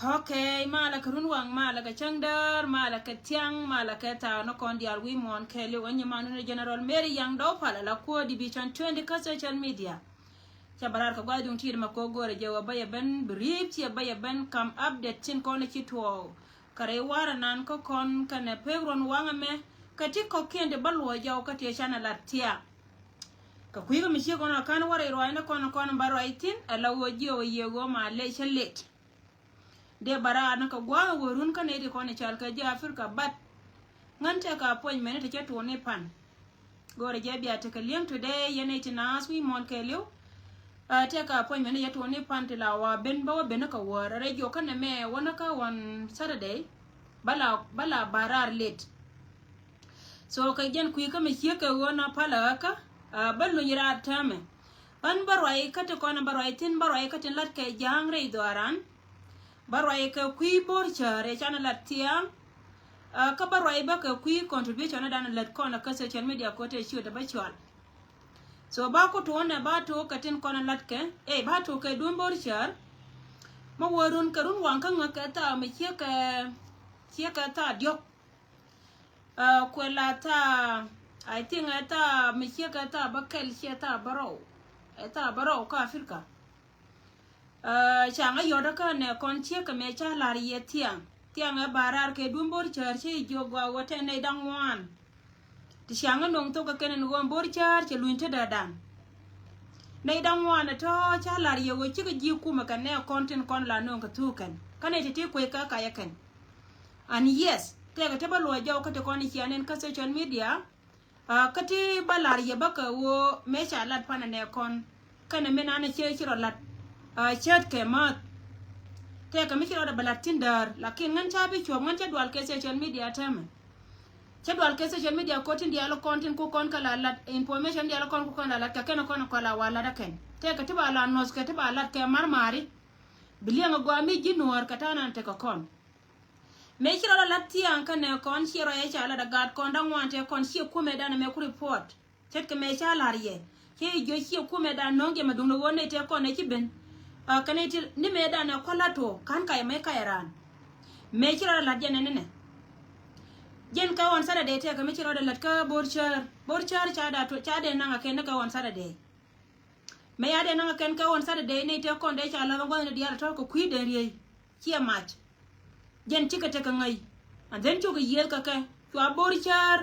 Okay, malaka runwang malaka changdar malaka tiang malaka ta no kon dial wi mon kele wonyi manu general Mary yang do pala la ko di bichan 20 ka social media chabarar ka gwadung tir ma ko gore jewa baya ben brief ya baya ben kam update tin kon ki to kare wara nan ko kon kana pegron wanga me kati ko kende balwo jaw ka te chana latia ka kuiga mi shi kono kan wara ro ina kono baro itin ala woji o yego ma le chelet de bara na ka gwa worun ka ne di kono chal ka ja Africa bat ngante ka appointment te to ne pan gore je biya te ka liem today yene tina swi mon ke liu te ka appointment ya to ne pan te la wa ben ba ben ka wara rejo kana me wona ka wan Saturday bala barar late so ka jen kuiga mi shi ka wona pala ka ballo yira tame an barwai kata kona barwai tin barwai kata lat kai jangre doaran barwai ka kui borchare chana latia ka barwai ba ka kui contribution dan lat kona ka social media ko te shoot ba chwal so ba ko to na ba to katin kona lat ke ba to kai dum borchar ma worun karun wan kan ka ta mi ka ta diok ko la ta I think eta micheka ta bakel cheta baro ka Afrika changa yoda ka ne konche ka me cha lari tiang e barar ke dumbor charche jogwa wote ne dangwan ti changa nong to ka kenen gon bor charche luinte dadan ne dangwan to cha lari yo chi ka ji kuma ka ne content kon la non ka tukan kane ti ko ka yakan and yes te ga tabalo jaw ka te kon chianen ka social media kati balar ya baka wo mecha lat pana ne kon kana mena na che chiro lat chat ke mat te ka mi chiro da balatin dar lakin ngan cha bi chom ngan cha dwal ke social media tama cha dwal ke social media ko tin dia lo content ko kon kala lat information dia lo kon ko kon lat ka ken kon kala wala da ken te ka tiba la nos ka tiba lat ke marmari bilianga go mi jinor katana te ka kon me chiro la tiang ka ne kon chiro e chala da gad kon da wante kon chi ku me da na me ku report chet ke me chala riye ke jo chi ku me da nonge ma dunno wonne te kon ne ben ka ne ti ni me da na ko lato kan kai me kai ran me chiro la jene ne jen ka won sara de te ka me chiro da lat ka borchar cha da to cha de na ka ne ka won sara de me ya de na ka ka won sara de ne te kon de chala ga ngone di ala to ko kui de riye chi match jen chika taka ngai and then choga yel kaka chwa borchar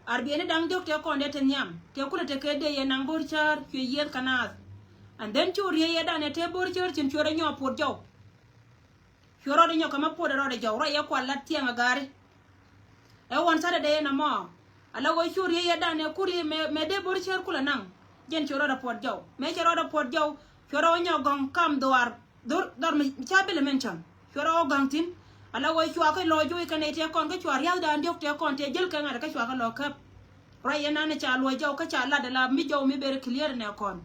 arbiene dang jok te konde te nyam te kula te kede ye nang borchar ke yen kanaz and then churi ye dane te borchar chin chura nyo pot jaw chura de nyo kama pot ro de jaw ra ye kwala tianga gari e won sare de na mo ala wo churi ye dane kuri me de borchar kula nang jen chura da pot jaw me chura da pot jaw chura nyo gong kam doar dor mi chabele mencham chura o gangtin ala wo chua ka lo ju ka ne te kon ka chua ya da ndok te kon te jel ka ngara ka chua ka lo kap ra ye na ne cha lo jaw ka cha la da la mi jaw mi ber clear ne kon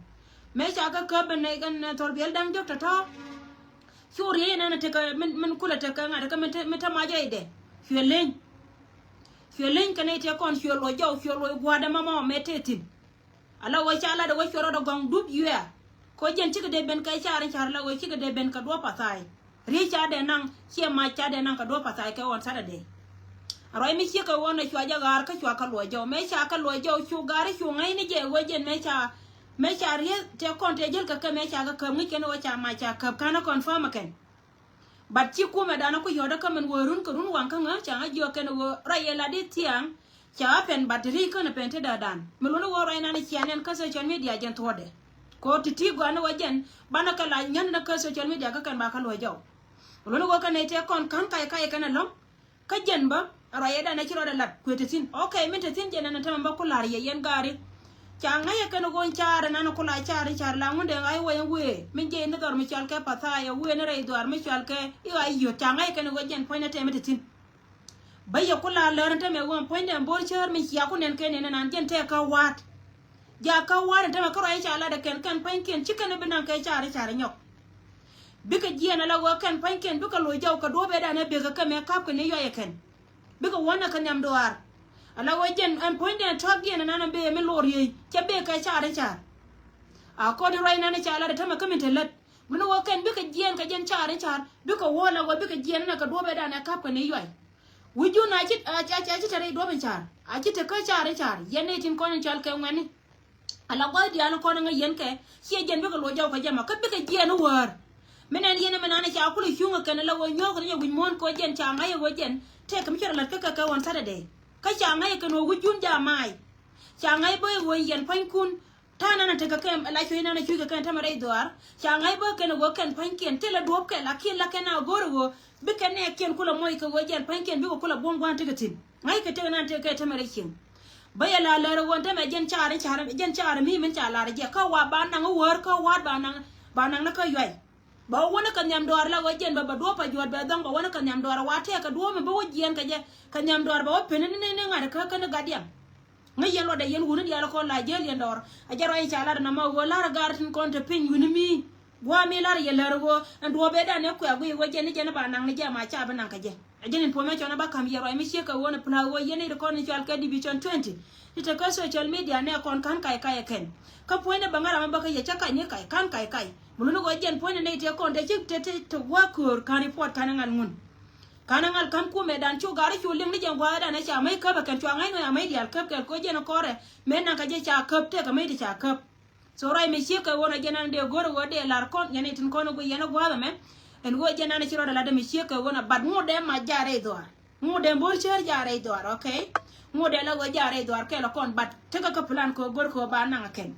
me cha ka kap ne gan tor bel dang jok ta to churi ye na ne te ka min kula te ka ngara ka min ta ma jay de fielen ka ne te kon chua lo jaw chua lo gwa da mama me te tin ala wo cha la da wo chura da gong dub yu ko jen ci de ben kay char la wo ci de ben ka do pasai ri cha de nang che ma cha de nang ka do pasai ka won sara de aroi mi che ka won na chwa ja gar ka chwa ka lo jo me cha ka lo jo chu gar chu ngai ni je wo jen me cha ri te kon te jel ka me cha ka ngi ken wo cha ma cha ka kana confirm ken bat ci ku me dana ko yoda ka men wo run ko run wan ka nga cha jo ken wo ra ye la de tiang cha pen battery ka na pen te da dan me lo wo ra ina ni chianen ka social media jen tode ko titi gwana wajen bana kala nyan na ka social media ka kan ba ka lo jaw lo go kan te kon kan kai kana long ka jen ba raya da na kiro da lat ko te tin okay min te tin je na ta ba ko lar ye yen gari cha nga ye kan go char na na ko la char la ngunde ngai wo yen we min je na dor mi chal ka pata ya we na rei dor mi chal ka i ai yo cha nga ye kan go jen point te mi te tin bayya ko la lar ta me won point en bor char mi ya ko nen ken nan jen te ka wat ja ka wara ta makaro ai chala da kan panken chicken binan kai chare nyok bika jiana la wa kan panken bika lo jaw ka dobe da na bega ka me kap ka ne yo ken bika wana kan yam doar ala wa jen an point en tog jiana na be me lori ke be kai chare a ko de rai na chala da ta maka min telat mun wa kan bika jian ka jen chare bika wala wa bika jiana na ka dobe da na kap ka ne yo wuju na chit a cha tare dobe char a chit ka chare yene tin ko chal ka ngani ala gwa di ala kono nga yen ke si jen be ko lo jaw ka jama ka be ka jen war menen yen menana cha akulu hyunga kan la wo nyoko ne gun mon ko jen cha nga ye wo jen te kam chara la ka won Saturday ka cha nga ye kan wo jun ja mai cha nga boy wo yen pan kun ta na na te ka kem la chwe na chwe ka kan ta mare doar cha nga bo kan wo kan pan ken te la do ka la ken la kana goro wo be kan ne ken kula moy ka wo jen pan ken be ko kula bongwan te ka tin ngai ka te na te ka ta mare kin baya la la won ta me jen chare mi men cha la je ka wa ban nang wor ka wa ban nang na ka yoy ba wona ka nyam dor la wa jen ba do pa jot ba dong ba wona ka nyam dor wa te ka do me ba wo jen ka je ka nyam dor ba pen ne ngada ka na gadiam ngai yen lo de yen wunu ya la ko la jel yen dor a jaro ai cha la na ma wo la gar tin kon te pin wunu mi wa mi la ye la ro an do be da ne ku ya wo jen ba nang ne je ma cha ba nang ka je ajenin pome chona ba kam yero emi sheka wona pla wo yene de kon chal ka division 20 ite ka social media ne kon kan kai ken ka poine bangara ma ba ka ye chaka ne kai kan kai mulu go jen poine ne te kon de chik te to wakur kan report kan ngal ngun kan ngal kam ku me dan chu gari chu ling ni jen gwa da na cha mai ka ba kan chu ngai no ya mai dial kap ko jen ko re me na ka je cha kap te ka mai de cha kap so rai me sheka wona jenan de goro go de lar kon yene tin kon go yene gwa da me en go jena na chiro la de mi sheka wona bad mu de ma jare doar mu de bor cher jare doar okay mu de la go jare doar ke la kon bad te ka plan ko gor ko ba na ken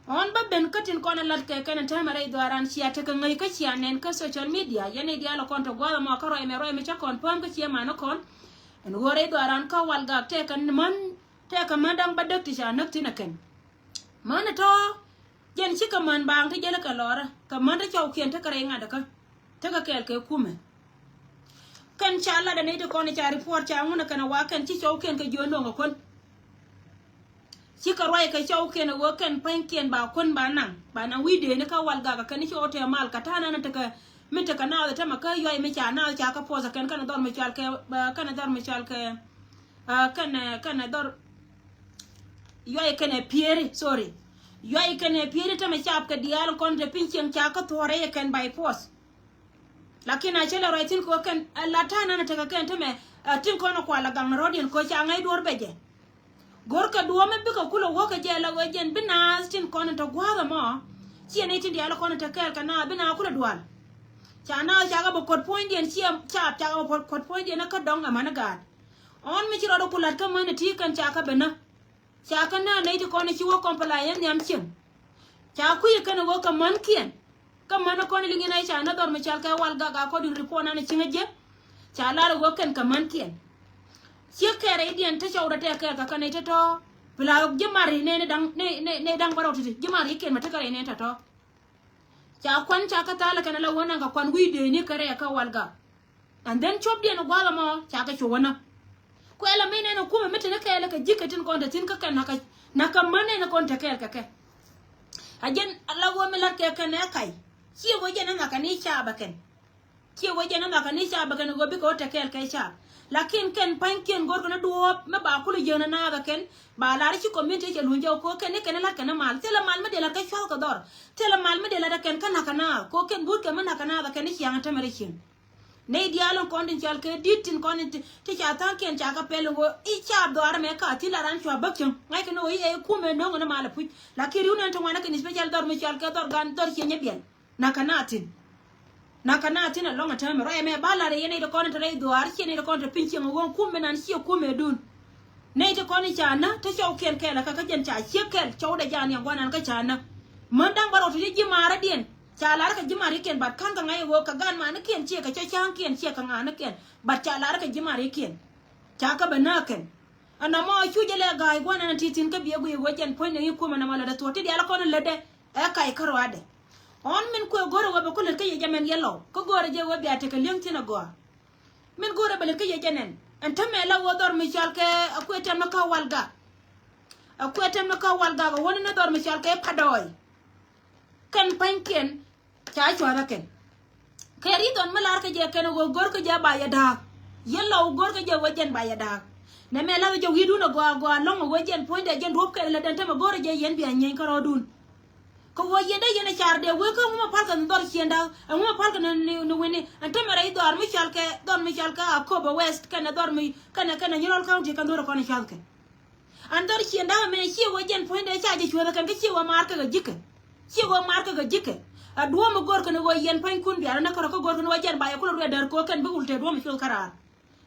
on ba ben katin kon la ke ken ta mare doaran sia te ka ngai ka sia nen ka social media yene dia la kon to go ma ka roi me cha kon pom ka sia ma no kon en go re doaran ka wal ga te kan man te ka mandang ba dak ti ja nak ti na ken man to jen chika man bang te jela ka lora ka man ta chaw ken te ka re ngada ka taka kel ke kume kan chala da ne to kon cha report cha nguna kana wa kan ci chow ken ka jono ngo kon ci ka roi ka chow ken wo kan pan ken ba kon ba nan wi de ne ka wal ga ka ni chote mal ka tana na taka min taka na ta ma ka yoy me cha na cha ka poza kan kana dor me chal ke kana dor me chal ke kana dor yoy kana piere sorry yoy kana piere ta me chap ka dial kon te pinchen cha ka tore kan by force lakini achela raitin ko kan latana na taka kan teme tin ko no kwala gang rodin ko cha ngai dor beje gor ka duo me bika kulo wo ka je la wajen bina tin ko no to gwa mo ci ne tin dia la ko no ta kal kana bina kula dual cha na cha ga bo kot point den ci cha ga bo kot point den ka donga mana gad on mi ci ro kula ka man ti kan cha ka bena cha kana nei to kon chi wo compliant nyam chin cha ku ye kana wo ka man kien ka man kon li ngai cha na dor me chal ka wal ga ko di report na chinga je cha la wo ken ka man kien chi kere dien ta chawda te ka kana te to bila jimari ne dang baro titi jimari ken mata kare ne ta to cha kwan cha ka tala kana la wona ga kwan wi de ni kare ka walga and then chop dien gwala mo cha ka chuwana ko ela mine no kuma mete na kele ka jikatin ko tin ka kan na ka mane na kon ta kele ka ajen Allah wo mela ke kan ne kai ki wo jena na kan ni cha baken ki wo jena na kan ni cha baken go bi ko ta kele kai cha lakin ken panken gor kana duop me ba kulu jena na ga ken ba la ri ko min te ke lunja ko ken ne ken la kana mal tela mal me de la ka shal ko dor tela mal me de la da ken kana kana ko ken bur ke mana kana ga ken ni yang ta mere chin ne dialon kon din chal ke ditin kon ti cha ta ken cha ka pelo go I cha dor me ka ti la ran chwa bakchen ngai ke no e ku me no na mala pu lakin ru nan to wana ken special dor me chal ke dor gan dor che nye bien na kana tin a longa time ro me bala re ne de kon to re do ar che ne de kon to pinche ngo ku me nan chi ku me dun ne de kon cha na ta chau ken ke la ka jen cha che kel chau da jan yang gwanan ka cha na man dang baro to ji mara dien cha lar ka ji mari ken bat kan ka ngai wo ka gan ma na ken che ka cha chang ken che ka ngana ken bat cha lar ka ji mari ken cha ka bana ken ana mo chu je le gai gwanan titin ka biye go jen point ne ku ma na mala da to ti ala kon le de e kai karwa de on min ko goro wa bakul ke jamen yellow ko goro je wa biate ke lengtina go min goro bele ke yenen anta me la wo dor mi chalke akwete ma ka walga go woni na dor mi chalke padoy kan panken cha chwara ken keri don malar ke je ken go gor ke ja ba ya da yellow gor ke je wajen ba ya da ne me la jo widu no go long wajen point jen rop ke la danta ma goro je yen bi anyen karo dun ko wo yende yene charde wo ko mo palka ndor chienda mo palka no wene ante mara I dor mi chalka akoba west kana dor mi kana nyol county kan dor ko ni chalka andor chienda me chi wo jen point de chaje chwada kan chi wo marka ga jike adwo mo gor kan wo yen pan kun biara na ko gor kan wo jen ba ya ko ro dar ko kan bu ulte do mi chul karar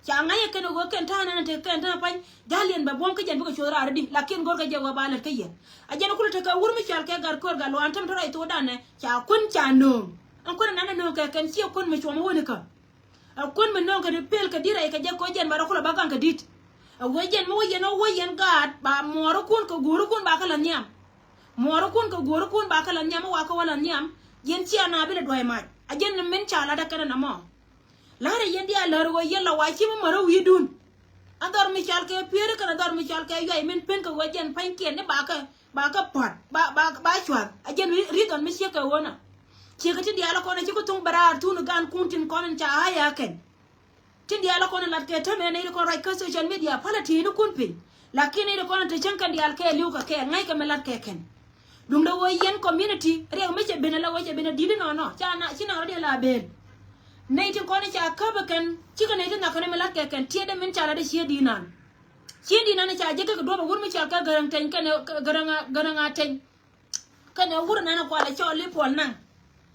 cha ngaye kan go kan ta na te kan ta pan dalien ba bon ka jen bu ko chura ardi lakin gor ka je wa bala kaye ajena kula ta ka wur mi chal ke gar kor ga lo antam to rai to dane cha kun cha no an kun nana no ka kan chi kun mi choma woni ka kun mi no ka de pel ka dira ka je ko jen ba ko ba kan ka dit wo jen mo yen ga ba moro kun ko guru kun ba kala nyam moro kun ko guru kun ba kala nyam wa ko wala nyam yen chi ana bile doy ma ajen men cha la da kana na mo lare yendi a laro wo yella wa chi mo maro widun andor mi chal ke pere kana dor mi chal ke yoy men pen ko wajen panken ne ba ka pot ba chwa ajen ridon mi sheka wona chi ka ti diala ko na chi ko tung barar tunu gan kuntin konan cha haya ken ti diala ko na lat ke to me ne ko rai ka social media pala ti no kunpin lakini ne ko na te chankan dial ke liu ka ke ngai ka melat ke ken dum da wo yen community re me che benala wo che benadi no cha na chi na ro la ben nei tin ko ni cha ka ba ken chi ka nei tin na ko ne melat ke ken ti de men cha la de shi dinan cha je ka do ba wur mi cha ka garang ten kan garanga ten kan wur na na ko la cho li pol nan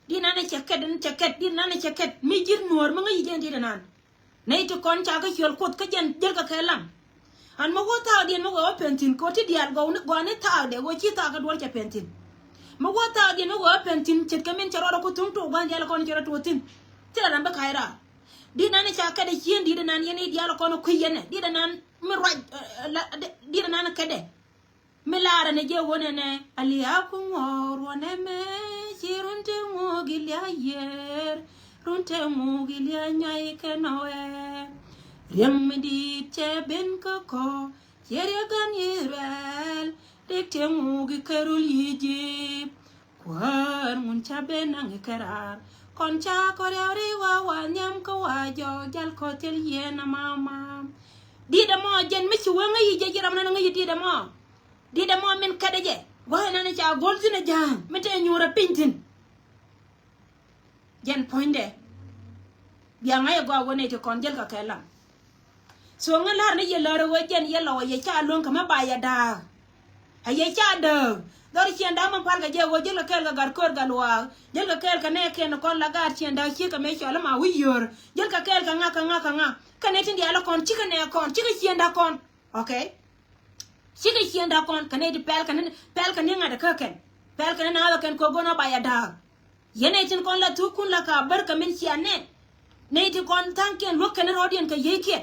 dinan ne cheket dinan ne cheket mi jir nuor ma ngi jen dinan nei to kon cha ka chol kot ka jen jel ka kelam an mo go ta dien mo go pentin ko ti dial go ne ta de go chi ta ka do cha pentin mo go ta dien mo go pentin chet ka men cha ro ko tung to gan dial ko ni cha to tin ti la ba kaira dinan ne cha ka de jen dinan yene dial ko no ku yene dinan mi raj dinan ka de mi lara ne je wona ne aliya ku ngor wona me chirunte ngogilya yer runte ngogilya nyai kenoe Remedi cheben ko yere gan yerel dekte mugi karul yiji kwar mun chaben ang karar koncha koreori wa wanyam ko wajo jal ko tel yena mama dida mo jen mi ci wanga yije jiram na nga dida mo min kadaje wa na na cha golzina jang mete nyura pintin jen poinde biya nga go wone te kon jel ka kala so nga lar ne ye lar wo jen ye lawa ye cha lon kama ba ya da haye cha da dor chen da man pal ga je wo jel ka gar kor ga lwa jel ka kel ka ne ken kon la gar chen da chi ka me cha la ma wi yor jel ka kel ka nga ka ne tin dia la kon chi ka ne kon chi ka chen da kon okay Shika chienda kon kane di pel kan ngada kaken pel kan na la kan ko gona ba ya da yene tin kon la tukun la ka bar ka min chiane ne ti kon tanken lo kan rodien ka yeke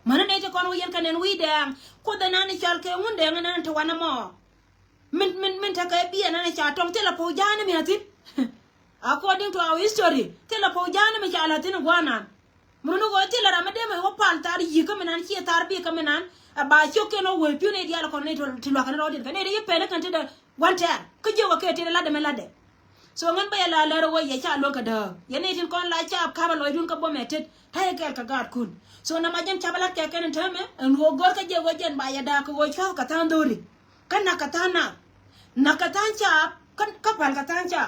mana ne ti kon yen kan en wi dang ko da nan chal ke mun de ngana to wana mo min ta ka bi na cha tong te la po jana mi atin according to our history te la po jana mi cha la tin gwana mun go ti la ramade me ho pal tar yi ka minan chi tar bi ka minan ba choke no we pu ne dia la kon ne to lo kan rodien kan ne ye pele kan te da wanta ka je wa ke te la de me la de so ngan ba la la ro ye cha lo ka da ye ne tin kon la cha ka ba lo dun ka bo metet hay kel ka gad kun so na ma jan cha bala ke ken tame en go gor ka je go jen ba ya da ko wo cha ka tan dori kan na ka tan na ka tan cha kan ka pal ka tan cha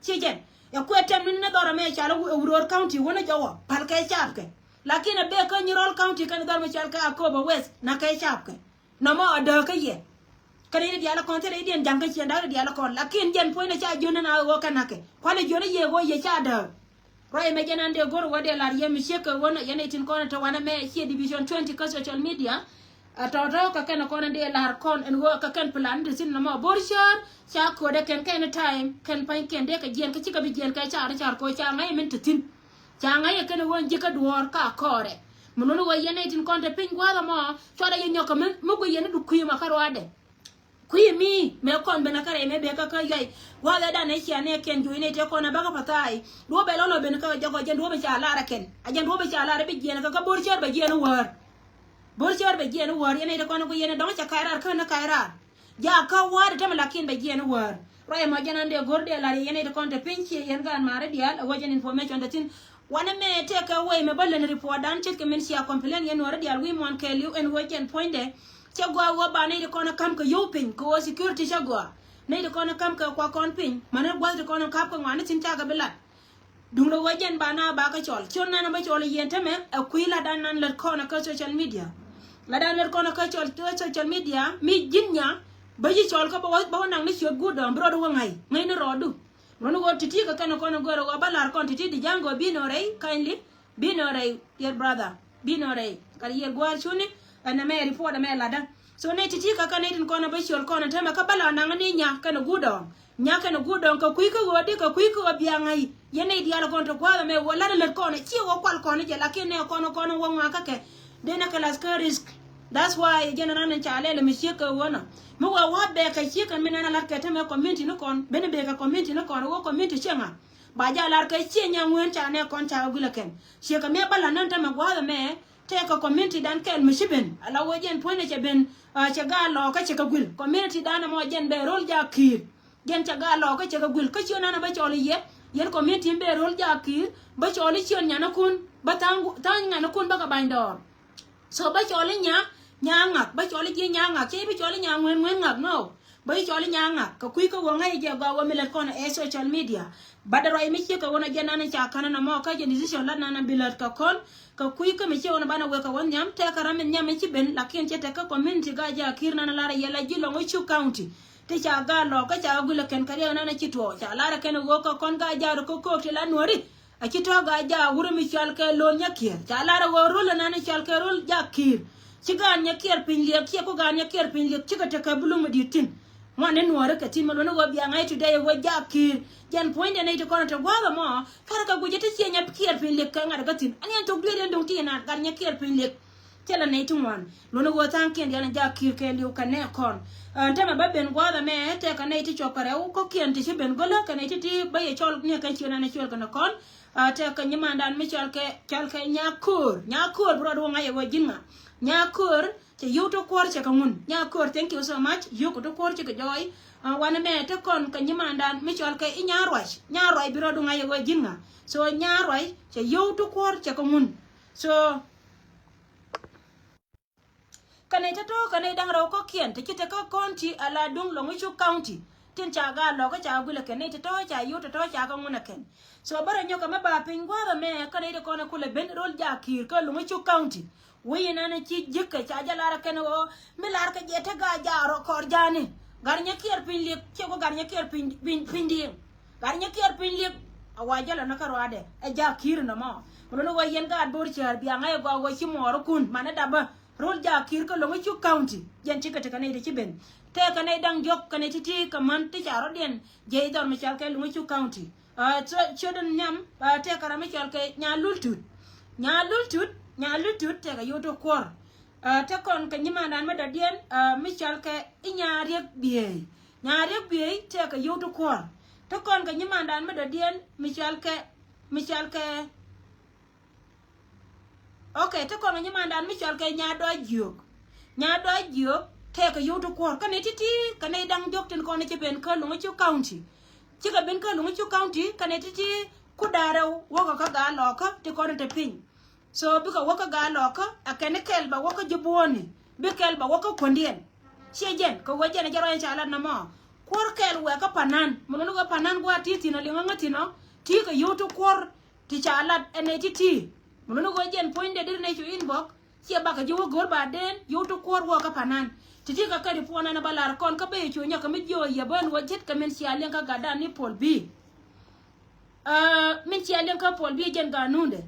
chi jen ya ku etem min na dora me cha lo Uror County wona jawo pal ka cha ke lakini be ka Nyirol County kan dar me cha ka Akobo West na ka cha ke no mo da ka ye kare dia la konte re dia jang ka chi nda dia la kon lakin jen po na cha jona na go kana ke kwale jona ye go ye cha da roi me jana ande gor wade la ye mi sheka wona yene tin kon to wana me chi division 20 ka social media atoto ka kana kon ande la kon en go ka kan plan de sin no mo borshar cha ko de ken ken time ken pan ken de ka jen ka chi ka bi jen ka cha ko cha ngai min tin cha ngai ka no won jika duor ka kore muno wo yene tin kon te pin gwa mo cho da ye nyoka mo go yene du kuyima ka rode kuyi mi me kon bena kare me be ka yai wala da ne chia ne ken ju ne te ko na ba ka patai do be lo ben ka jago jen do be cha la ra ken ajen do be cha la ra be jen ka bor cher be jen war yene de ko na ko yene do cha kaira ka na kaira ja ka war ta malakin be jen war rai ma jen ande gor de la yene de kon te pinchi yen gan mare dial wajen information da tin wana me te ka way me balen report dan chet ke men sia complain yen war dial wi mon ke liu en wajen point de chagwa wa ba ne de kona kam ka yopin ko security chagwa ne de kona kam ka kwa kon pin mana gwa de kona kap ka ngwana tin ta ga bilat dung lo wajen ba na ba ka chol chon na ba chol yen tame akuila dan nan le kona ka social media la dan le kona ka chol to social media mi jinnya ba ji chol ka ba nang ni chot gudom bro do ngai ngai no rodu rono go titi ka kana kona go ro ba lar kon titi di jango bino rei kindly bino rei dear brother bino rei kar yer gwa chuni ana me report me lada so ne titi ka kana tin kona ba shol kona tama ka bala na ngani nya kana gudon ka kuiko wodi ka kuiko biya ngai yene dia la konto kwa me wala le kona chi wo kwal kona je lakini kona wo ngaka ke dena kala ska risk that's why general na chale le mishika wona mo wa be ka chika minana la ka tama community no kon bene be ka community no kon wo community chenga ba ja lar ka chi nya ngwen cha ne kon cha gulaken shika me bala nan tama kwa me take a community dan ken mishiben ala wojen point che ben che ga lo ka che ka gul community dan mo jen be rol ja kir gen che ga lo ka che ka gul ka chi na ba choli yen community be rol ja kir ba choli chi nya na kun ba tang na kun ba ka bandor so ba choli nya ngak ba choli ji nya ngak che ba choli nya ngwen ngak no ba choli nya ngak ka kui ko ngai je ga wa milet kon e social media badaro e mi che ka wona gen na cha kana na mo ka je decision la na bilat ka kon ka kui ka mi che ona bana we ka won nyam te ka ramen nyam chi ben lakin che te ka community ga ja kirna na lara yela jilo ngo chu county te cha ga lo ka cha gula ken kare na chi to cha lara ken go ka kon ga ja ko te la nori a chi to ga ja wuro mi chal ke lo nya kir cha lara go rul na chal ke rul ja kir chi ga nya kir pin le ki ko ga nya kir pin le chi ka te ka bulu mu ditin mwane nuare ka tin malono go biya ngai today go jakir jan point na ito kono to gwa mo kara ka guje te nya kir pin le ka ngara ka tin ani to gwe den dong tina kan nya kir pin le tela na ito wan lono go tan ken yana jakir ke liu ka ne kon tama ba ben gwa me te ka na ito chopare u ko kien te ben gola ka na ito ti ba ye chol ne ka chona na chol kana kon te ka nyima ndan mi chol ke nyakur bro do ngai go jinga nyakur che yuto kwor che kangun nyakur thank you so much yuko to kwor che joy wana me te kon ka nyimandan mi chol ke nyarwai biro du ngai go jinga so nyarwai che yuto kwor che kangun so kane to kane dang ro ko kien te kite ka county ala dung lo ngi county tin cha ga lo ka cha gule kane to cha yuto to cha kangun ken so bara nyoka ma ba pingwa me kane de kona kule ben rol ja kir ka lo ngi county we na chi jikka cha jalara ken o milar ka jeta ga jaro kor jani garnya kier pinlik che ko garnya kier pindi garnya kier pinlik awajala na karo ade e ja kir na mo no wa yen ga bor char bi anga go chi moro kun mana daba rol ja kir ka longo chu county jen chika te kanai de chiben te kanai dang jok kanai titi kaman ti charo den je dor mi chal ke longo chu county chodon nyam te kara mi chal ke nya lultut te ga yoto kor te kon ka nyima dan ma da dien mi chal ke inya riek bie te ka yoto kor te kon ka nyima dan ma da dien mi chal ke okay te kon nyima dan mi chal ke nya do jok te ka yoto kor kanai titi kanai dang jok ten kon che ben ka longo chu county chika ben ka lungu chu county kanai titi kudara waka ka ga loka te kon te pin so bika waka ga loka akene kel ba waka jubuoni bikel ba waka kondien shejen ko wajen jaro en chala na mo kor kel we ka panan muno ga panan gwa titi na linga ngatino ti ka yoto kor ti chala ene titi muno go jen point de ne chu inbox che ba ka juwo gor ba den yoto kor wo ka panan titi ka kari pona na balar kon ka be chu nya ka mi jo ya ban wajet ka men sialen ka gada ni pol bi men sialen ka pol bi jen ga nunde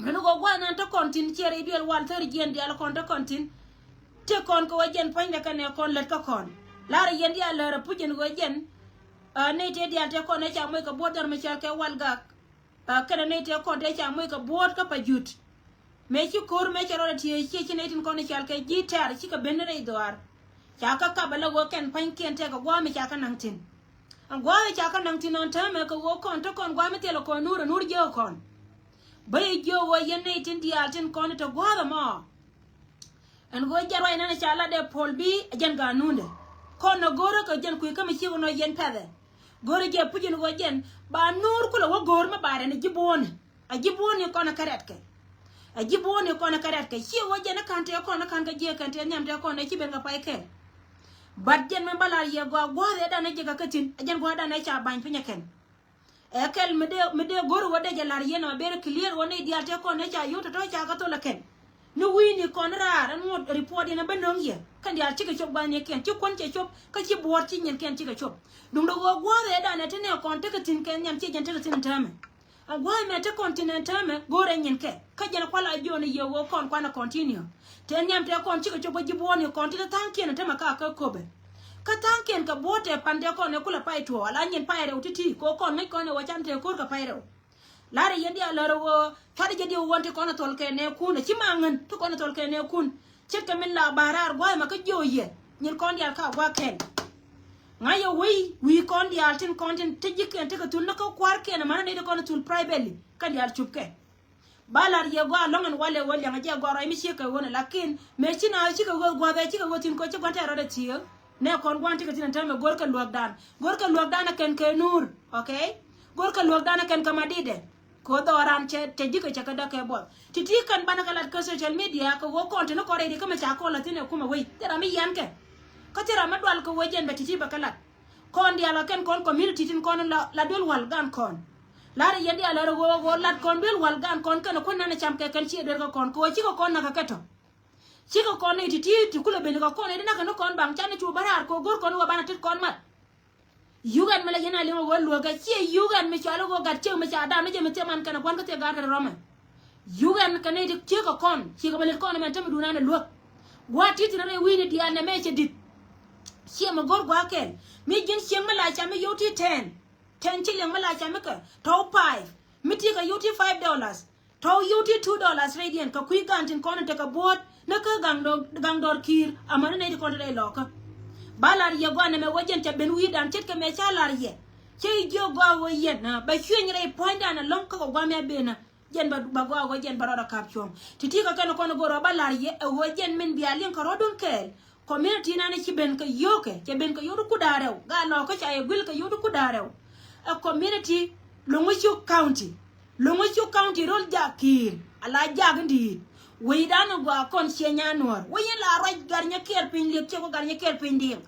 muno go gwa nan to kontin chere diel wal ter jen dial kon to kontin te kon ko wajen point ka ne kon let ka kon lara yen dia lara pujen go jen ne te dia te kon ne cha moy ka bodar me chal ke wal ga kana ne te kon te cha moy ka bod ka pajut me ci kor me ci rora tie ci ne tin kon chal ke gitar ci ka benere doar cha ka bala go ken pan ken te ka gwa me cha ka nang tin an gwa me cha ka nang tin on ta me ka go kon to kon gwa me te lo kon nur je kon bay jo wo yen ne tin dia tin kon to gwa da ma en go jaro ina cha la de pol bi jen ga nunde kon no goro ka jen ku ka me ci no yen pede goro je pujin go jen ba nur ku lo gor ma bare ne jibon a jibon kon karet ke a jiboni ko na karat ke chi woje na kante ko na kan ga je kante nyam te ko na chi ben ga pai ke bad jen men bala ye go re da na je ga katin jen go da na cha ban pinya ken e kel me de gor wode je lar ye na ber clear woni dia te ko na cha yuto to cha ga to la ken ni wini kon ra ran mo report ina benong ye kan dia chi ga chop ban ye ken chi kon che chop ka chi bor chi nyen ken chi ga chop dum do go re da na te ne kon te ka tin ken nyam chi jen te ka tin tame agwa me te continental me gore nyenke ka jena kwala joni ye wo kon kwana continue te nyam te kon chiko chobo jiboni continent tankien te maka ka kobe ka tankien ka bote pande kon ne kula pai to ala nyen pai re utiti ko kon ne kon wa chante ko ka pai re lare yendi ala ro fadi jadi wonte kon tol ke ne kun ci mangan to kon tol ke ne kun chet ka min la barar gwa ma ka joye nyen kon ya ka gwa ken ngayo wi kon dial tin kontin tijiken te ka tul ko kwar ken mana ne ko tul privately kan dial chupke balar ye go longan wale nga je go ro mi shika wona lakin me china chika go go be chika go tin ko chika ta ro de tiyo ne kon gwan tika tin tan me gor ka lockdown ken ke nur okay gor ka lockdown ken ka madide ko do ran che te jika chaka da ke bo titi kan bana kala ka social media ko go kontin ko re ka me cha ko la tin ko ma wi tera mi yan ke katira madwal ko wajen betiti bakalat kon dia la ken kon community tin kon la dol wal gan kon la re yendi ala go lat kon dol wal gan kon kan kon na cham ke kan chi der ko kon ko chi ko kon na ka keto chi ko kon ni titi tukula ben ko kon ina kan kon bang chan chu barar ko gor kon wa bana tit kon mat yugan mala yana le go lo ga chi yugan me chalo go ga chi me cha da me je me te man kan kon ka te ga ka roma yugan kan ni chi ko kon chi ko bel kon me te me duna na lo wa titi na re wini dia na me che dit siya magor gwa ken mi jin siya mala cha mi yuti 10 chilling mala cha mi ka to 5 mi ti ka yuti $5 to yuti $2 radian ka kui gantin kon te ka bot na ka gang dor kir amana ne ko de loka balar ye gwa na me wajen cha ben wi dan chet ka me cha lar ye che jo gwa wo ye na ba chuen re point na long ka gwa me be na jen ba gwa wo jen barora kapchom titi ka kan ko no goro balar ye wo jen min bi alin ka rodon kel community na ne ci ben ka yoke ci ben ka yodu ku darew ga no ko ci ay gul ka yodu ku darew a community longo county rol jakir ala jagndi we dano gwa kon senya nor we la roj garnya ker pin lek ci ko garnya ker pin ding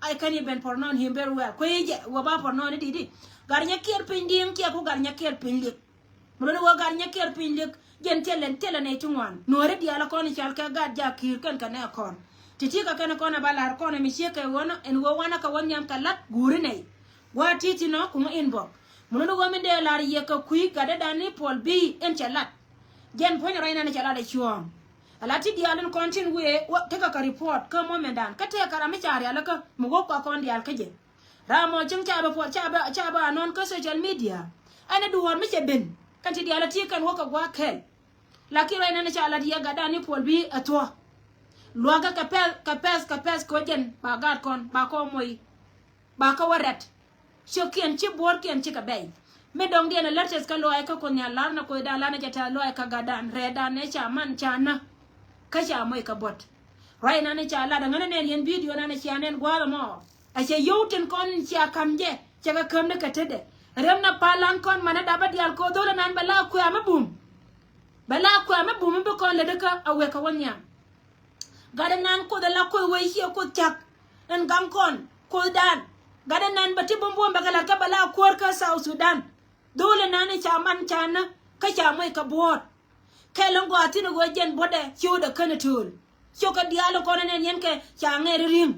ay kani ben for non himber well ko ye wa ba for non di garnya ker pin ding ci ko garnya ker pin lek mo do garnya ker pin lek jen telen ne tungwan nore di ala kon ci al ka ga jakir kan ka ne kon titi ka kana kona balar kona mi sheka wono en wo wana ka wonyam kalat guri nei wa titi no kuma inbox muno go minde lar ye ka kui ka da ni pol bi en chalat jen ponyo raina ne chala de chuom alati dialin kontin we take ka report ka mo mendan ka te kara mi chari ala ka mugo kwa kon dial ka je ramo chung cha ba non ka social media ana duwar mi che ben kan ti diala ti kan woka gwa kel laki rai na cha ala dia gada ni pol bi atwa luaga ka pes ko jen ba gad kon ba ko moy ba ka warat shokian chi bor kian chi ka bay me dong dia na lerches ka loay ka kon ya lar na ko da la na jata loay ka gadan reda ne cha man chana ka cha moy ka bot rai na cha la da ngana ne yen video na cha nen gwa mo a che youten kon cha kamje cha ka kam ne ka tede rem na palan kon mana da ba dial ko do nan bala ku ya mabum be kon le de ka awe ka wanya gadan nan ko da la ko we hi ko chak en gang kon ko dan gadan nan bati bombo bagala ka bala ko ka South Sudan dole nan cha man chana ka cha moy ka bot kelon go atino go jen bode chiu da kana tul chiu ka dialo ko nen yen ke cha ngere rim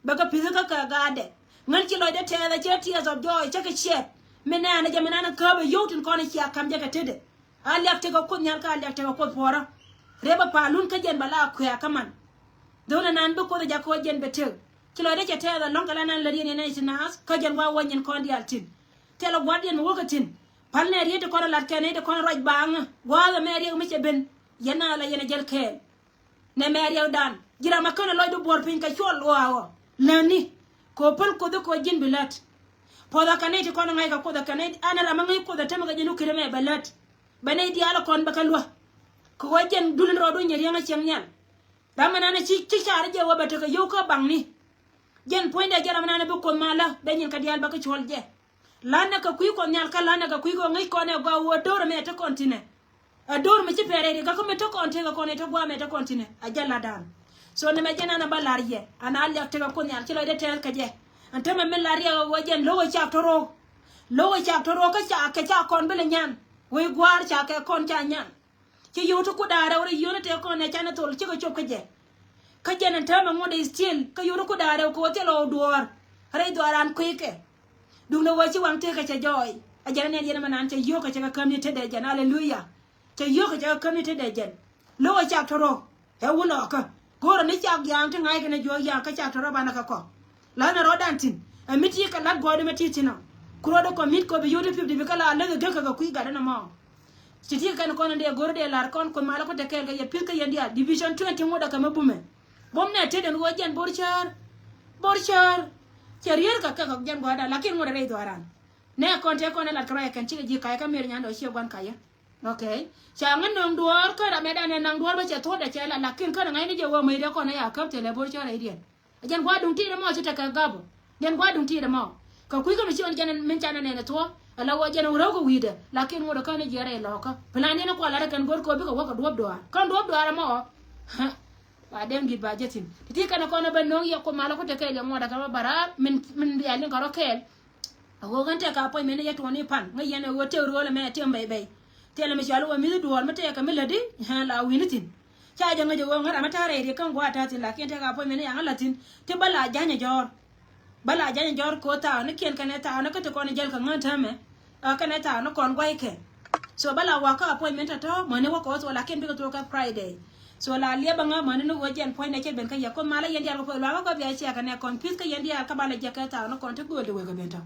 baga pizaka ka gade ngan ci lo de te da tears of joy cha ka chet mena na jamana na ka be yotun ko ne cha kam jaga tede ali akte ko kun nyal ka ali akte ko pora reba palun ka jen bala ko ya kaman dole nan be ko da ko jen be te ci lo de te da longa nan la yen ne sinas ka jen wa wonyen ko dial tin telo gwadien mo ko tin palne riete ko la kene de ko roj bang wala meri mi che ben yana la yana jel ke ne meri dan jira makana loy do bor pin ka chol wawo nani ko pal ko do ko jin bilat poda kanete ko ngai ka ko da kanete ana la mangai ko da tamaga jinu kire me balat banay di ala kon bakalwa ko wajen dulin rodo nyari nga chemnyan damana na ci chara je wa bataka yo ko bangni jen poinda jara manana be ko mala danyin ka dial baka chol je lana ka kuy ko nyal ka lana ka kuy ko ngai ko ne go wo dor me ta kontine a dor me ci pere ga ko me to konte ga ko ne to gwa me ta kontine a jalla dan so ne me jena na balariye ana ali akte ga ko nyal ci lo de tel ka je ante me melariye go jen lo cha toro ka cha kon bele nyan we gwar cha ka kon cha nyan ci yoto ku dara wori yono te ko ne chana tol ci ko chop ka je nan ta ma ngode still ka yoto ku dara ko te lo duor re duaran kuike dung no wachi wang te ka cha joy a jana ne yena manan te yo ka cha kam ni te de jan hallelujah te yo ka cha kam ni te de jan lo wa cha toro he wulo ka goro ni cha yang te ngai ka ne jo yang ka cha toro bana ka ko la na rodantin a miti ka lat godo meti tina kuro do ko mit ko be yoto pip de kala le ga ka ku ga na ma siti kan ko ne goro de lar kon ko mala ko te ka ya pil ka yandia division 20 ngoda ka mabume bom ne te den wo jan borchar cherier ka jan goda lakin ngore re doaran ne kon te ko ne lat kra kan ci ji ka ka mer nyando shi gwan kaya okay cha ngan nong duor ka da medan ne nang duor ba che to da che la lakin ka ngai ni je wo mai de ko ne ya kap te le borchar ai dien jan gwa dung ti de mo ta ka gabo jan gwa dung ti de mo ka kuy ko mi ci on jan men chana ne to ala wa jan wuro ko wide lakin ngore ka ne jere lo ka plan ne ko la kan gor ko bi ko wa duob doar kan duob doar mo wa dem gi budgeting ti kana ko na ban no ya ko mala ko te kay le mo da ka bara min ya lin karo kel ago gante ka poy men ya to ni pan ngai yana wo te ro le me te mbay bay te le mi shalu wa mi duwar mate ka mi ladi ha la winitin cha janga je wo ngara mata re kan gwa ta tin lakin te ka poy men ya ngalatin te bala janya jor ko ta ne ken kana ta na ka te ko ne jel ka ngata me kana ta no kon gwa ke so bala wa ka poy men ta to mo ne wa ko so lakin bi ko to ka Friday so la lia banga manu no wajen point na ke ben ka ya ko mala yendi al ko la ko bi a ka ne kon pis ka yendi al ka bala jakata no kon te go de we ga benta